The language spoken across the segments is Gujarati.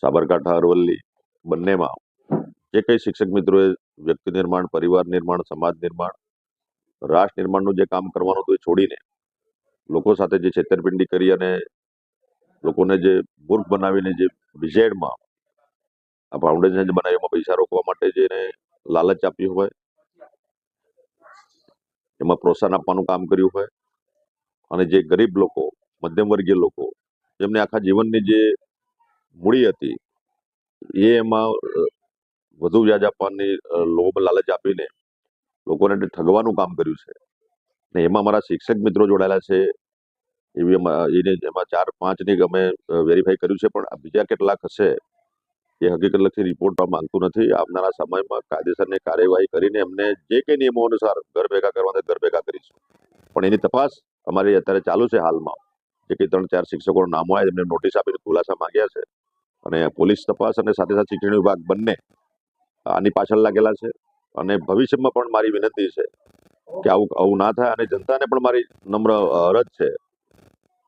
સાબરકાંઠા અરવલ્લી બંનેમાં જે કંઈ શિક્ષક મિત્રોએ વ્યક્તિ નિર્માણ, પરિવાર નિર્માણ, સમાજ નિર્માણ, રાષ્ટ્ર નિર્માણનું જે કામ કરવાનું હતું એ છોડીને લોકો સાથે જે છેતરપિંડી કરી અને લોકોને જે મૂર્ખ બનાવીને જે વિઝેડમાં આ ફાઉન્ડેશન જે બનાવી એમાં પૈસા રોકવા માટે જેને લાલચ આપ્યું હોય, એમાં પ્રોત્સાહન આપવાનું કામ કર્યું હોય અને જે ગરીબ લોકો, મધ્યમ વર્ગીય લોકો જેમને આખા જીવનની જે મૂડી હતી એ એમાં વધુ વ્યાજ આપવાની લોભ લાલચ આપીને લોકોને ઠગવાનું કામ કર્યું છે. ને એમાં અમારા શિક્ષક મિત્રો જોડાયેલા છે. એમાં 4-5ની અમે વેરીફાઈ કર્યું છે, પણ બીજા કેટલાક હશે એ હકીકતલક્ષી રિપોર્ટ માંગતું નથી. આવનારા સમયમાં કાયદેસરની કાર્યવાહી કરીને એમને જે કંઈ નિયમો અનુસાર ઘર ભેગા કરવા ઘર ભેગા કરીશું. પણ એની તપાસ અમારી અત્યારે ચાલુ છે. હાલમાં જે કંઈ 3-4 શિક્ષકોના નામો આવ્યા એમને નોટિસ આપીને ખુલાસા માંગ્યા છે અને પોલીસ તપાસ અને સાથે સાથે શિક્ષણ વિભાગ બંને આની પાછળ લાગેલા છે. અને ભવિષ્યમાં પણ મારી વિનંતી છે કે આવું ના થાય અને જનતાને પણ મારી નમ્ર અરજ છે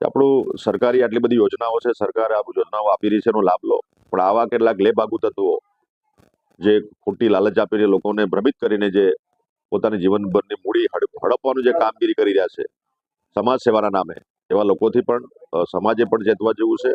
કે આપણું સરકારી આટલી બધી યોજનાઓ છે, સરકાર આ યોજનાઓ આપી રહી છે, એનો લાભ લો. પણ આવા કેટલાક લેભાગુ તત્વો જે ખોટી લાલચ આપીને લોકોને ભ્રમિત કરીને જે પોતાની જીવનભરની મૂડી હડપવાનું જે કામગીરી કરી રહ્યા છે સમાજ સેવાના નામે, એવા લોકોથી પણ સમાજે પણ ચેતવા જેવું છે.